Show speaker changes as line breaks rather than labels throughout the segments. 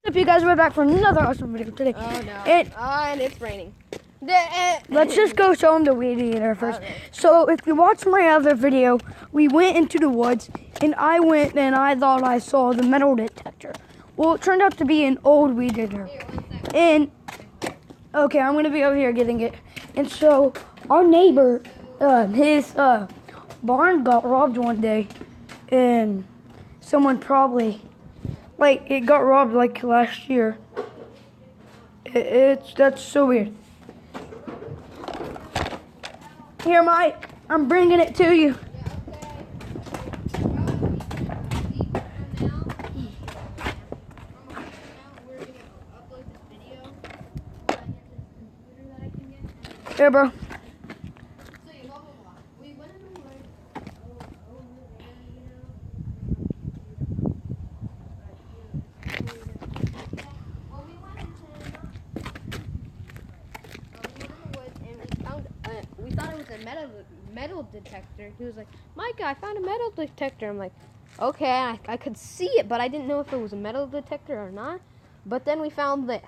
What's up, you guys? We're back for another awesome video today.
Oh no!
And
it's raining.
let's just go show them the weed eater first.
Okay.
So if you watched my other video, we went into the woods, and I went and I thought I saw the metal detector. Well, it turned out to be an old weed eater. And okay, I'm gonna be over here getting it. And so our neighbor, his barn got robbed one day, and someone probably. Like, it got robbed, like, last year. That's so weird. Here, Mike. I'm bringing it to you. Here, bro.
We thought it was a metal detector. He was like, Micah, I found a metal detector. I'm like, okay, I could see it, but I didn't know if it was a metal detector or not. But then we found this.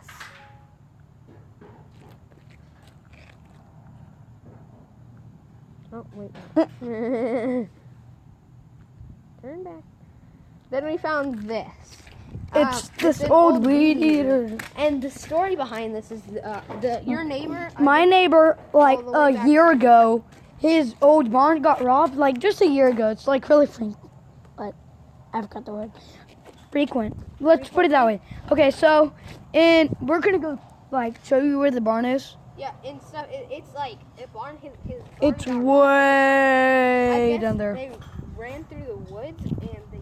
Oh, wait. Turn back. Then we found this.
It's this
an
old weed eater.
And the story behind this is your neighbor.
My neighbor, like,
all the way
a
back
year
there.
ago, his old barn got robbed, like, just a year ago. It's, like, really frequent. But I forgot the word. Frequent. Let's put it that way. Okay, so, and we're going to go, like, show you where the barn is.
Yeah, and stuff. It's like a barn. His barn
It's
got robbed.
way
I guess
down there.
They ran through the woods and they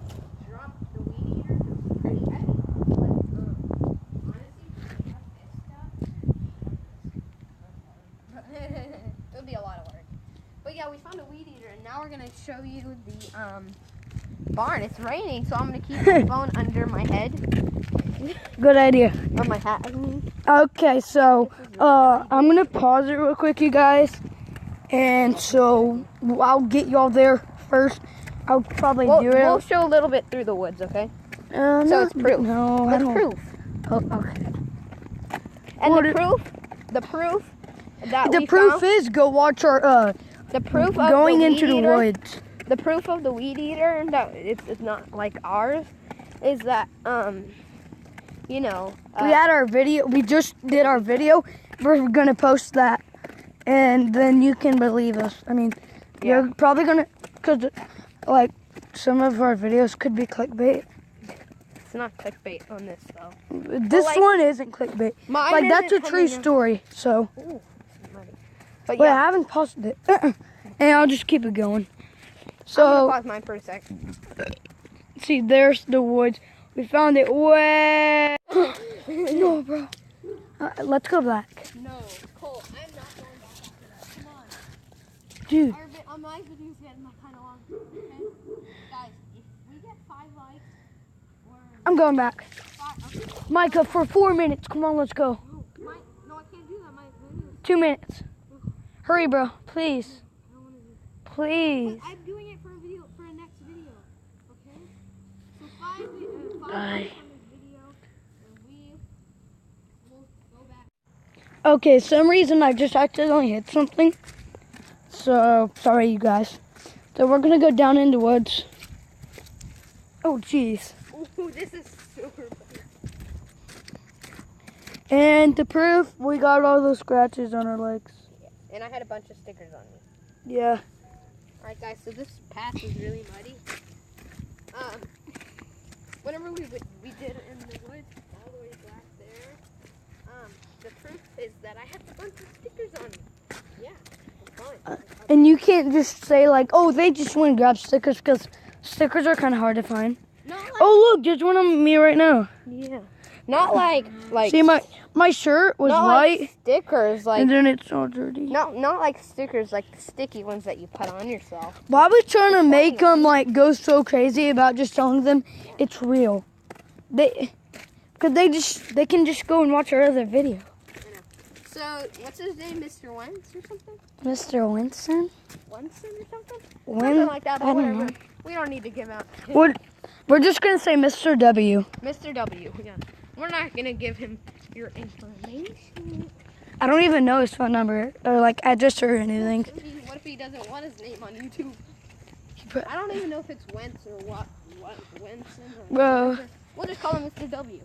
dropped the weed eater. It was pretty heavy. But, honestly, if you have this stuff, it would be a lot of work. But yeah, we found a weed eater, and now we're gonna show you the barn. It's raining, so I'm gonna keep my phone under my head,
Good idea.
or my hat. I mean.
Okay, so I'm gonna pause it real quick, you guys, and so I'll get y'all there first. I'll probably do it.
We'll show a little bit through the woods, okay?
No,
So it's proof.
No, I
It's
don't.
proof.
Oh, okay.
And
What
the
it-
proof that
The
we
proof
found,
is go watch our
the proof of
going
the
into
weed
the
eater,
woods.
The proof of the weed eater that it's not like ours is that you know
We had our video. We just did our video. We're gonna post that, and then you can believe us. I mean, you're probably gonna, cause like some of our videos could be clickbait.
it's not clickbait on this though.
This
like,
one isn't clickbait.
Mine
Like that's a
isn't
true
coming up-
story. So,
Ooh, this is muddy. But
wait, I
yeah,
haven't posted it, and I'll just keep it going.
I'm
So,
gonna pause mine for a sec.
see, there's the woods. We found it way. No, bro. Let's go back,
No, Cole, I'm not going back after that. Come on.
dude.
My video's getting kind of long. Okay, guys, if we get 5 likes, or
I'm going back.
5, okay.
Micah, for 4 minutes. Come on, let's go.
No, I can't do that. My video is
2 minutes. Hurry, bro. Please.
I don't want to do it.
Please.
I'm doing it for a video, for a next video. Okay? So 5
Bye.
likes on this video, and we will go back.
Okay, some reason I just accidentally hit something. So, sorry, you guys. So, we're going to go down in the woods. Oh, jeez.
Ooh, this is super funny.
And to prove, we got all those scratches on our legs.
And I had a bunch of stickers on me.
Yeah.
Alright guys, so this path is really muddy. Whenever we did it in the woods, all the way back there, the proof is that I had a bunch of stickers on me. Yeah, fun.
And you can't just say, like, oh, they just went and grabbed stickers, because stickers are kind of hard to find.
Not like,
Oh, look, there's one on me right now.
yeah. Not like
See, my shirt was
not
white,
like stickers, like
and then it's all dirty.
not like stickers, like the sticky ones that you put on yourself.
Bobby's trying to make them like go so crazy about just telling them it's real. Cause they can just go and watch our other video.
So what's his name, Mr. Wentz or something?
Mr. Winston?
Winston or something?
When?
Something like that,
I
but
don't
whatever.
know.
We don't need to give out.
We're just gonna say Mr. W.
Mr. W. Yeah. We're not gonna give him your information.
I don't even know his phone number or like address or anything.
I mean, what if he doesn't want his name on YouTube? I don't even know if it's Wentz or what Wenson or
Bro.
whatever. We'll just call him Mr. W.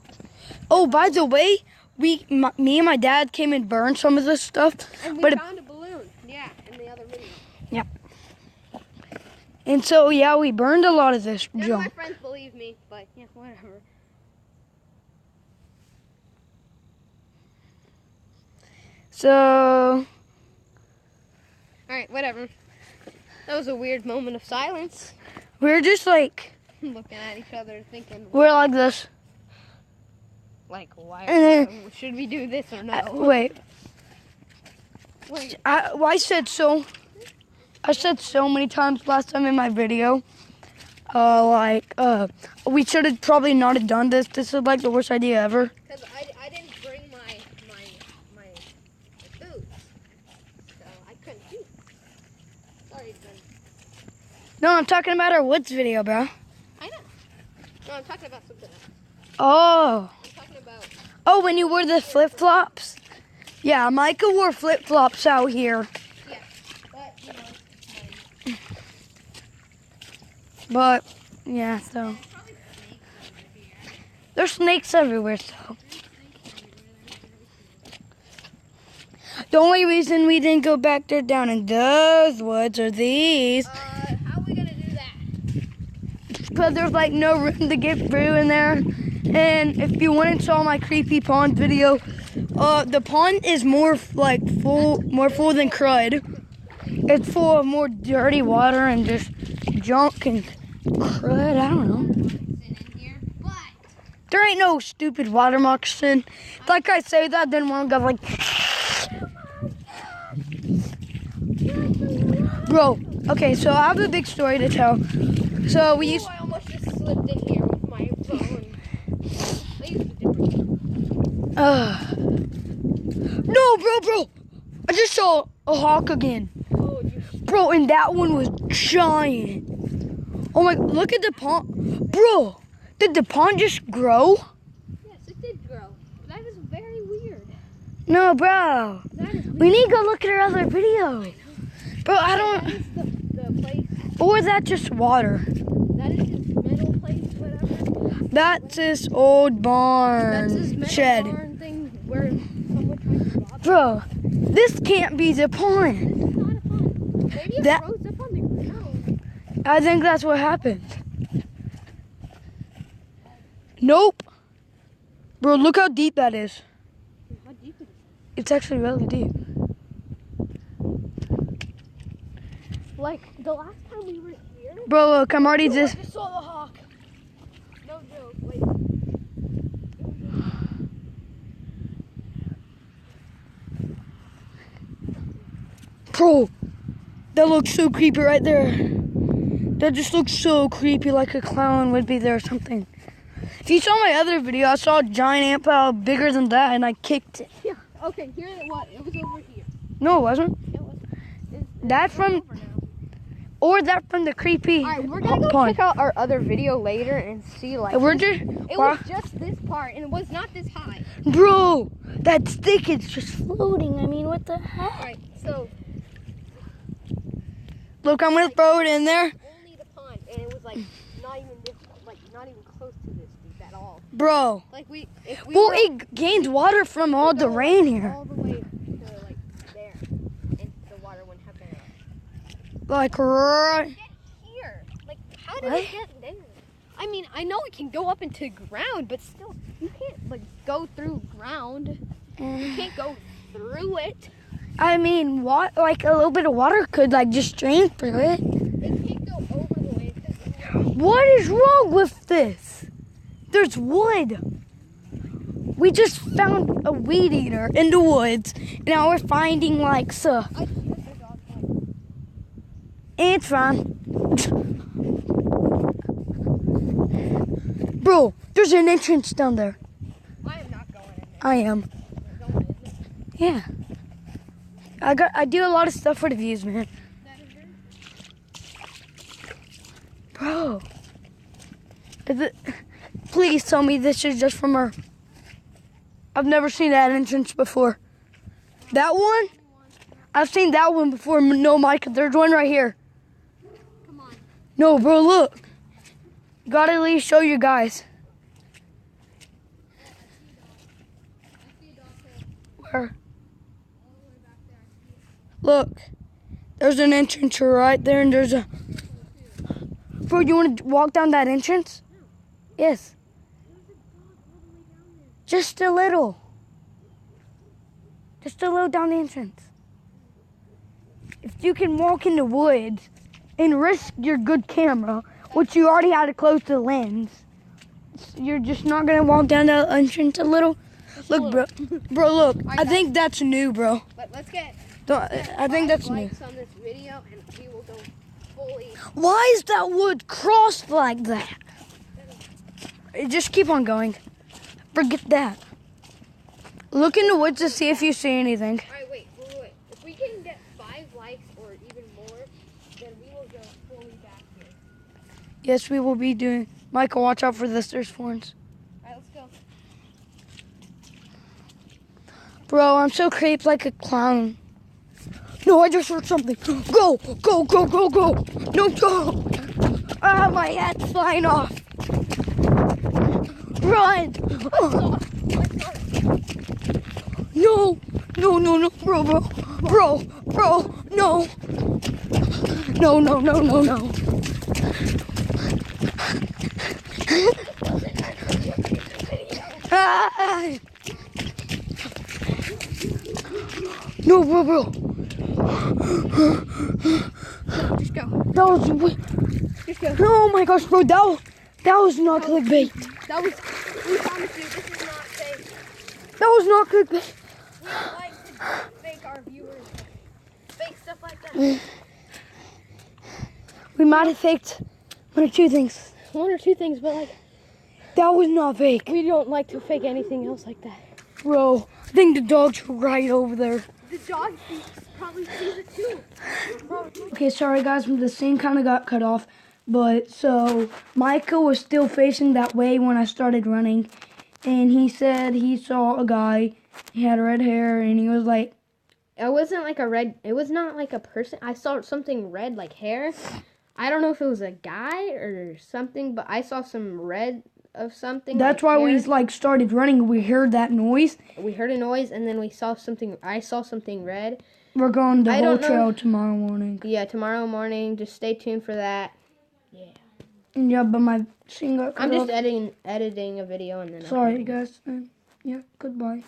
Oh, by the way, me and my dad came and burned some of this stuff.
And we
But
found a balloon. Yeah, in the other video.
and so yeah, we burned a lot of this
None of my
junk.
friends believe me, but yeah, whatever.
So
Alright, whatever. That was a weird moment of silence.
we're just like
Looking at each other thinking,
we're like this.
like, why?
And
Should we do this or no?
Wait,
Wait.
I said so. I said so many times last time in my video. We should have probably not have done this. This is like the worst idea ever.
Because I didn't bring my boots. So I couldn't shoot. Sorry, Ben.
No, I'm talking about our woods video, bro.
I know. No, I'm talking about something else.
Oh.
I'm talking about...
Oh, when you wore the flip-flops? Yeah, Micah wore flip-flops out here.
Yeah. But, you know...
But, yeah, so.
Probably snakes over here.
There's snakes everywhere, so. The only reason we didn't go back there down in those woods are these.
How are we going to do that?
Because there's like no room to get through in there. And if you went and saw my creepy pond video, the pond is more full than crud. It's full of more dirty water and just junk and crud. I don't know.
In here, but...
There ain't no stupid water moccasin. Like I say that, then one guy like, bro. Okay, so I have a big story to tell. So we used.
I almost just slipped in here with my phone. I used a different...
No, bro. I just saw a hawk again.
Oh, you...
Bro, and that one was giant. Oh my, look at the pond. Bro, did the pond just grow?
Yes, it did grow. That is very weird.
No, bro.
That is weird.
We need to go look at our other video. Bro, I
That
don't.
is the place.
Or is that just water?
That is his metal place, whatever.
That's this old barn
That's his metal
shed.
barn thing where someone tried to rob it.
Bro, this can't be the pond.
It's not a pond. Maybe it
That-
rose up on the ground.
I think that's what happened. Nope. Bro, look how deep that is.
How deep is it?
It's actually really deep.
Like, the last time we were here...
Bro, look, I'm already
I
just.
just saw the hawk. No joke. Wait.
Bro, that looks so creepy right there. That just looks so creepy, like a clown would be there or something. If you saw my other video, I saw a giant ant pile bigger than that, and I kicked it.
Yeah. Okay, here it was. It was over here.
No, it wasn't.
It was.
That from, or that from the creepy
Alright, we're gonna go
pond.
check out our other video later and see, like...
We're just,
It was just this part, and it was not this high.
bro, that stick is just floating. I mean, what the heck?
Alright, so...
Look, I'm gonna throw it in there.
Only the pond, and it was, like, not even this, like, not even close to this deep at all.
Bro,
Like, if we
well,
were
it gains water from all the rain here.
all the way to, like, there, and the water wouldn't have been
Like, right.
Get here. Like, how did
What?
it get there? I mean, I know it can go up into ground, but still, you can't, like, go through ground. You can't go through it.
I mean, what? Like a little bit of water could like just drain through it.
It can't go over the way.
What is wrong with this? There's wood. We just found a weed eater in the woods. And now we're finding like stuff.
I hear the dog fight.
It's fine. Bro, there's an entrance down there.
I am not going in there.
I am.
I'm going in there.
Yeah. I do a lot of stuff for the views, man.
That is very...
Bro. Is it, please tell me this is just from our I've never seen that entrance before. That one? I've seen that one before. No, Mike, there's one right here.
Come on.
No, bro, look. Gotta at least show you guys. Where? Look. There's an entrance right there, and there's a... Bro, you want to walk down that entrance? Yes. Just a little. Just a little down the entrance. If you can walk in the woods and risk your good camera, which you already had to close the lens, you're just not going to walk down that entrance a little? Look, bro. Bro, look. I think that's new, bro.
But let's get...
I think that's new.
likes on this video, and we will go fully...
Why is that wood crossed like that? Just keep on going. Forget that. Look in the woods to see if you see anything.
Alright, wait. If we can get 5 likes or even more, then we will go fully back here.
Yes, we will be doing... Michael, watch out for this. There's thorns.
Alright, let's go.
Bro, I'm so creeped like a clown. No, I just heard something. Go, go, go, go, go. No, go. Ah, my head's flying off. Run. Oh. No, no, no, no, bro, bro, bro, bro, no. No, no, no, no, no. Ah. No, bro, bro.
Just go.
That was...
Just go.
Oh my gosh, bro, that was not clickbait.
That was... We promise you, this is not fake.
That was not clickbait.
We don't like to fake our viewers. Fake stuff like that.
We might have faked one or two things.
One or two things, but like...
That was not fake.
We don't like to fake anything else like that.
Bro, I think the dog's right over there.
The dog probably sees it too.
Okay, sorry guys, the scene kind of got cut off. But so Michael was still facing that way when I started running. And he said he saw a guy. He had red hair and he was like...
It wasn't like a red... It was not like a person. I saw something red, like hair. I don't know if it was a guy or something, but I saw some red of something.
That's
like
why
hair.
we like started running. We heard that noise.
We heard a noise and then we saw something. I saw something red.
We're going the
I
whole
don't know.
trail tomorrow morning.
Yeah, tomorrow morning. Just stay tuned for that. Yeah.
Yeah, but my scene got cut
I'm just
off.
editing a video and then.
Sorry guys. Yeah, goodbye.